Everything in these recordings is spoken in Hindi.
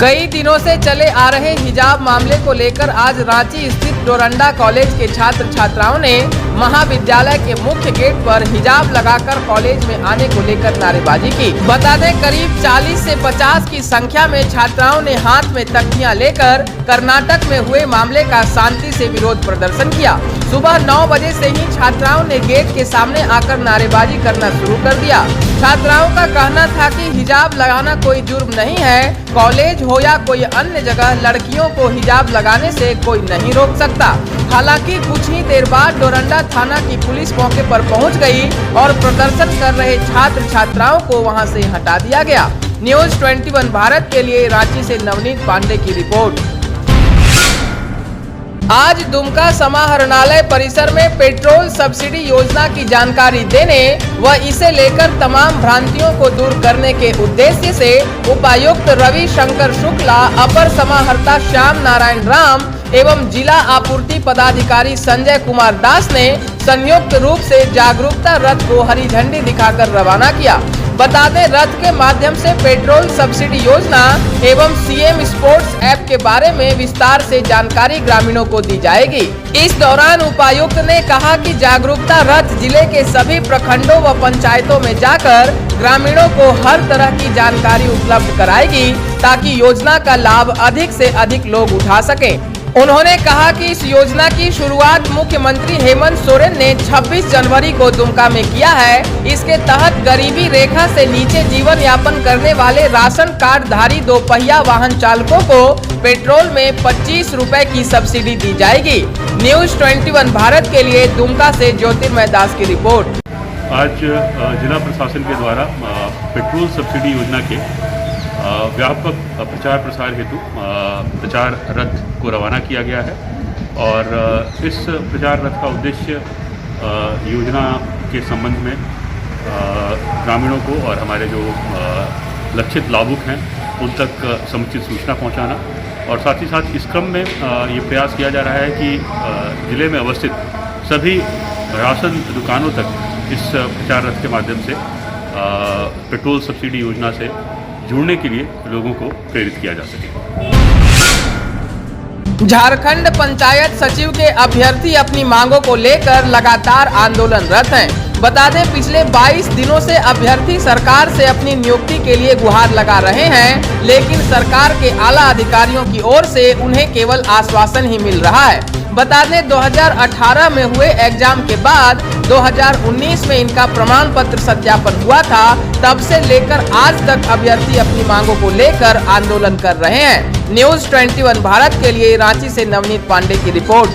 कई दिनों से चले आ रहे हिजाब मामले को लेकर आज रांची स्थित डोरंडा कॉलेज के छात्र छात्राओं ने महाविद्यालय के मुख्य गेट पर हिजाब लगाकर कॉलेज में आने को लेकर नारेबाजी की। बता दें, करीब 40 से 50 की संख्या में छात्राओं ने हाथ में तख्तियां लेकर कर्नाटक में हुए मामले का शांति से विरोध प्रदर्शन किया। सुबह 9 बजे से ही छात्राओं ने गेट के सामने आकर नारेबाजी करना शुरू कर दिया। छात्राओं का कहना था कि हिजाब लगाना कोई जुर्म नहीं है। कॉलेज हो या कोई अन्य जगह लड़कियों को हिजाब लगाने से कोई नहीं रोक सकता। हालांकि कुछ ही देर बाद डोरंडा थाना की पुलिस मौके पर पहुंच गई और प्रदर्शन कर रहे छात्र छात्राओं को वहां से हटा दिया गया। न्यूज़ 21 भारत के लिए रांची से नवनीत पांडे की रिपोर्ट। आज दुमका समाहरणालय परिसर में पेट्रोल सब्सिडी योजना की जानकारी देने व इसे लेकर तमाम भ्रांतियों को दूर करने के उद्देश्य से उपायुक्त रवि शंकर शुक्ला, अपर समाहर्ता श्याम नारायण राम एवं जिला आपूर्ति पदाधिकारी संजय कुमार दास ने संयुक्त रूप से जागरूकता रथ को हरी झंडी दिखाकर रवाना किया। बता दें, रथ के माध्यम से पेट्रोल सब्सिडी योजना एवं सीएम स्पोर्ट्स ऐप के बारे में विस्तार से जानकारी ग्रामीणों को दी जाएगी। इस दौरान उपायुक्त ने कहा कि जागरूकता रथ जिले के सभी प्रखंडों व पंचायतों में जाकर ग्रामीणों को हर तरह की जानकारी उपलब्ध कराएगी ताकि योजना का लाभ अधिक से अधिक लोग उठा सकें। उन्होंने कहा कि इस योजना की शुरुआत मुख्यमंत्री हेमंत सोरेन ने 26 जनवरी को दुमका में किया है। इसके तहत गरीबी रेखा से नीचे जीवन यापन करने वाले राशन कार्ड धारी 2 पहिया वाहन चालकों को पेट्रोल में 25 रुपए की सब्सिडी दी जाएगी। न्यूज़ 21 भारत के लिए दुमका से ज्योतिर्मय दास की रिपोर्ट। आज जिला प्रशासन के द्वारा पेट्रोल सब्सिडी योजना के व्यापक प्रचार प्रसार हेतु प्रचार रथ को रवाना किया गया है और इस प्रचार रथ का उद्देश्य योजना के संबंध में ग्रामीणों को और हमारे जो लक्षित लाभुक हैं उन तक समुचित सूचना पहुंचाना और साथ ही साथ इस क्रम में ये प्रयास किया जा रहा है कि जिले में अवस्थित सभी राशन दुकानों तक इस प्रचार रथ के माध्यम से पेट्रोल सब्सिडी योजना से जुड़ने के लिए लोगों को प्रेरित किया जा सके। झारखंड पंचायत सचिव के अभ्यर्थी अपनी मांगों को लेकर लगातार आंदोलनरत हैं। बता दें, पिछले 22 दिनों से अभ्यर्थी सरकार से अपनी नियुक्ति के लिए गुहार लगा रहे हैं, लेकिन सरकार के आला अधिकारियों की ओर से उन्हें केवल आश्वासन ही मिल रहा है। बता दें, 2018 में हुए एग्जाम के बाद 2019 में इनका प्रमाण पत्र सत्यापन हुआ था। तब से लेकर आज तक अभ्यर्थी अपनी मांगों को लेकर आंदोलन कर रहे हैं। न्यूज़ 21 भारत के लिए रांची से नवनीत पांडे की report.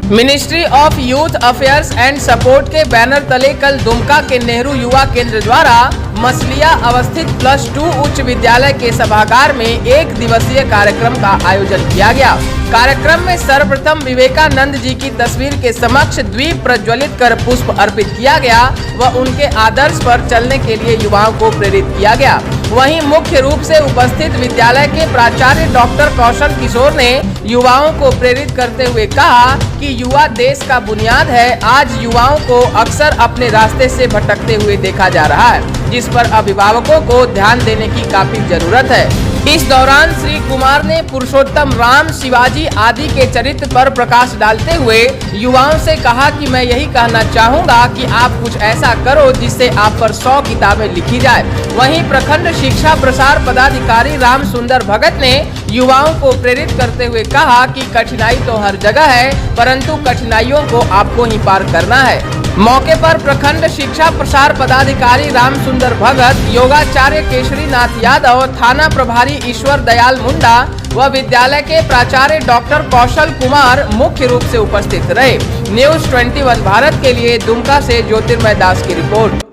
Ministry of youth affairs and support के बैनर तले कल दुमका के नेहरू युवा केंद्र द्वारा मसलिया अवस्थित +2 उच्च विद्यालय के सभागार में 1 दिवसीय कार्यक्रम का आयोजन किया गया। कार्यक्रम में सर्वप्रथम विवेकानंद जी की तस्वीर के समक्ष द्वीप प्रज्वलित कर पुष्प अर्पित किया गया व उनके आदर्श पर चलने के लिए युवाओं को प्रेरित किया गया। वहीं मुख्य रूप से उपस्थित विद्यालय के प्राचार्य डॉक्टर कौशल किशोर ने युवाओं को प्रेरित करते हुए कहा कि युवा देश का बुनियाद है। आज युवाओं को अक्सर अपने रास्ते से भटकते हुए देखा जा रहा है, जिस पर अभिभावकों को ध्यान देने की काफी जरूरत है। इस दौरान श्री कुमार ने पुरुषोत्तम राम, शिवाजी आदि के चरित्र पर प्रकाश डालते हुए युवाओं से कहा कि मैं यही कहना चाहूँगा कि आप कुछ ऐसा करो जिससे आप पर 100 किताबें लिखी जाए। वहीं प्रखंड शिक्षा प्रसार पदाधिकारी राम सुंदर भगत ने युवाओं को प्रेरित करते हुए कहा कि कठिनाई तो हर जगह है, परंतु कठिनाइयों को आपको ही पार करना है। मौके पर प्रखंड शिक्षा प्रसार पदाधिकारी राम सुंदर भगत, योगाचार्य केशरी नाथ यादव, थाना प्रभारी ईश्वर दयाल मुंडा व विद्यालय के प्राचार्य डॉक्टर कौशल कुमार मुख्य रूप से उपस्थित रहे। न्यूज़ 21 भारत के लिए दुमका से ज्योतिर्मय दास की रिपोर्ट।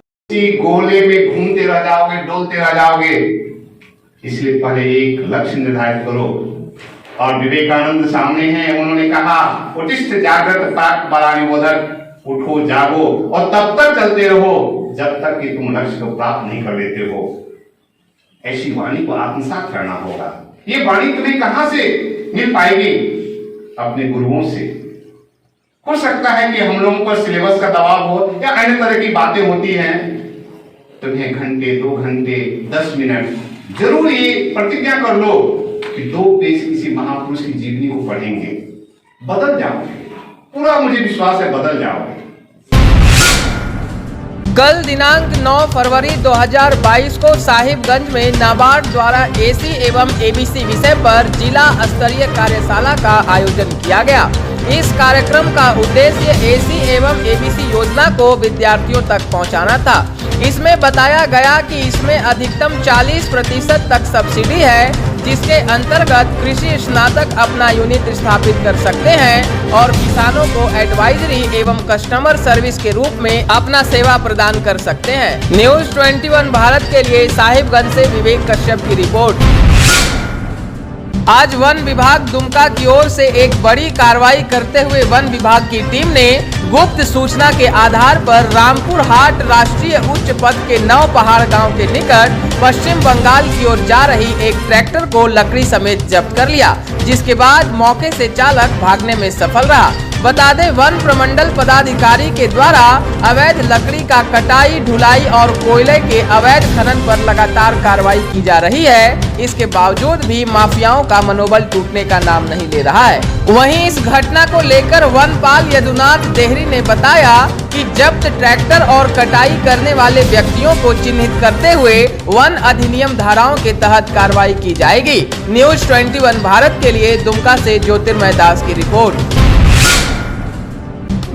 गोले में घूमते रह जाओगे, डोलते रह जाओगे, इसलिए पहले एक लक्ष्य निर्धारित करो। और विवेकानंद सामने हैं, उन्होंने कहा उत्तिष्ठ जागृत प्राप्त बलानिबोधक, उठो जागो और तब तक चलते रहो जब तक कि तुम लक्ष्य को प्राप्त नहीं कर लेते हो। ऐसी वाणी को आत्मसात करना होगा। ये वाणी तुम्हें कहां से मिल पाएगी? अपने गुरुओं से। हो सकता है कि हम लोगों पर सिलेबस का दबाव हो या अन्य तरह की बातें होती हैं, तुम्हें घंटे, 2 घंटे, 10 मिनट जरूर ये प्रतिज्ञा कर लो कि 2 पेज किसी महापुरुष की जीवनी को पढ़ेंगे, बदल जाओगे। पूरा मुझे विश्वास है बदल जाओगे। कल दिनांक 9 फरवरी 2022 को साहिबगंज में नाबार्ड द्वारा एसी एवं एबीसी विषय पर जिला स्तरीय कार्यशाला का आयोजन किया गया। इस कार्यक्रम का उद्देश्य एसी एवं एबीसी योजना को विद्यार्थियों तक पहुंचाना था। इसमें बताया गया कि इसमें अधिकतम 40% तक सब्सिडी है, जिसके अंतर्गत कृषि स्नातक अपना यूनिट स्थापित कर सकते हैं और किसानों को एडवाइजरी एवं कस्टमर सर्विस के रूप में अपना सेवा प्रदान कर सकते हैं। न्यूज 21 भारत के लिए साहिबगंज से विवेक कश्यप की रिपोर्ट। आज वन विभाग दुमका की ओर से एक बड़ी कार्रवाई करते हुए वन विभाग की टीम ने गुप्त सूचना के आधार पर रामपुर हाट राष्ट्रीय उच्च पथ के नव पहाड़ गांव के निकट पश्चिम बंगाल की ओर जा रही एक ट्रैक्टर को लकड़ी समेत जब्त कर लिया, जिसके बाद मौके से चालक भागने में सफल रहा। बता दें, वन प्रमंडल पदाधिकारी के द्वारा अवैध लकड़ी का कटाई, ढुलाई और कोयले के अवैध खनन पर लगातार कार्रवाई की जा रही है। इसके बावजूद भी माफियाओं का मनोबल टूटने का नाम नहीं ले रहा है। वहीं इस घटना को लेकर वनपाल यदुनाथ देहरी ने बताया कि जब्त ट्रैक्टर और कटाई करने वाले व्यक्तियों को चिन्हित करते हुए वन अधिनियम धाराओं के तहत कार्रवाई की जाएगी। न्यूज 21 भारत के लिए दुमका से ज्योतिर्मय दास की रिपोर्ट।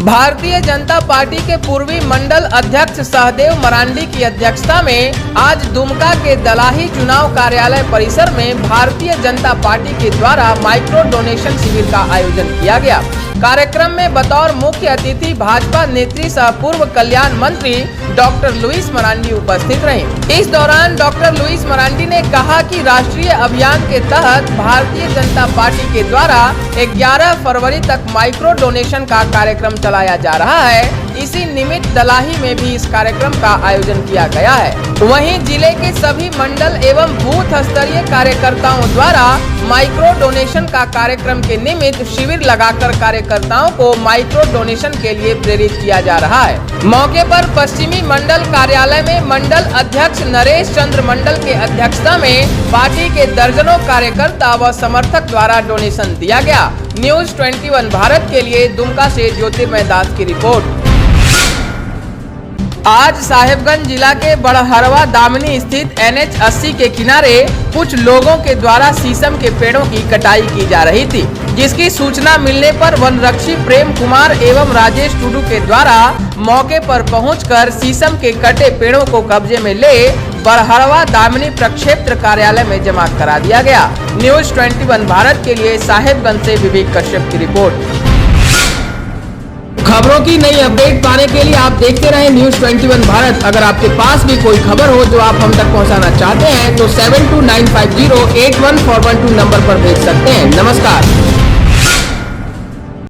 भारतीय जनता पार्टी के पूर्वी मंडल अध्यक्ष सहदेव मरांडी की अध्यक्षता में आज दुमका के दलाही चुनाव कार्यालय परिसर में भारतीय जनता पार्टी के द्वारा माइक्रो डोनेशन शिविर का आयोजन किया गया। कार्यक्रम में बतौर मुख्य अतिथि भाजपा नेत्री सह पूर्व कल्याण मंत्री डॉक्टर लुइस मरांडी उपस्थित रहे। इस दौरान डॉक्टर लुइस मरांडी ने कहा कि राष्ट्रीय अभियान के तहत भारतीय जनता पार्टी के द्वारा 11 फरवरी तक माइक्रो डोनेशन का कार्यक्रम चलाया जा रहा है। इसी निमित्त दलाही में भी इस कार्यक्रम का आयोजन किया गया है। वहीं जिले के सभी मंडल एवं बूथ स्तरीय कार्यकर्ताओं द्वारा माइक्रो डोनेशन का कार्यक्रम के निमित्त शिविर लगाकर कार्यकर्ताओं को माइक्रो डोनेशन के लिए प्रेरित किया जा रहा है। मौके पर पश्चिमी मंडल कार्यालय में मंडल अध्यक्ष नरेश चंद्र मंडल के अध्यक्षता में पार्टी के दर्जनों कार्यकर्ता व समर्थक द्वारा डोनेशन दिया गया। न्यूज 21 भारत के लिए दुमका से ज्योतिर्मय दास की रिपोर्ट। आज साहिबगंज जिला के बड़हरवा दामिनी स्थित NH 80 के किनारे कुछ लोगों के द्वारा शीशम के पेड़ों की कटाई की जा रही थी, जिसकी सूचना मिलने पर वनरक्षी प्रेम कुमार एवं राजेश टुडू के द्वारा मौके पर पहुंचकर शीशम के कटे पेड़ों को कब्जे में ले बड़हरवा दामिनी प्रक्षेत्र कार्यालय में जमा करा दिया गया। न्यूज 21 भारत के लिए साहिबगंज से विवेक कश्यप की रिपोर्ट। खबरों की नई अपडेट पाने के लिए आप देखते रहें न्यूज 21 भारत। अगर आपके पास भी कोई खबर हो जो आप हम तक पहुंचाना चाहते हैं तो 7295081412 नंबर पर भेज सकते हैं। नमस्कार।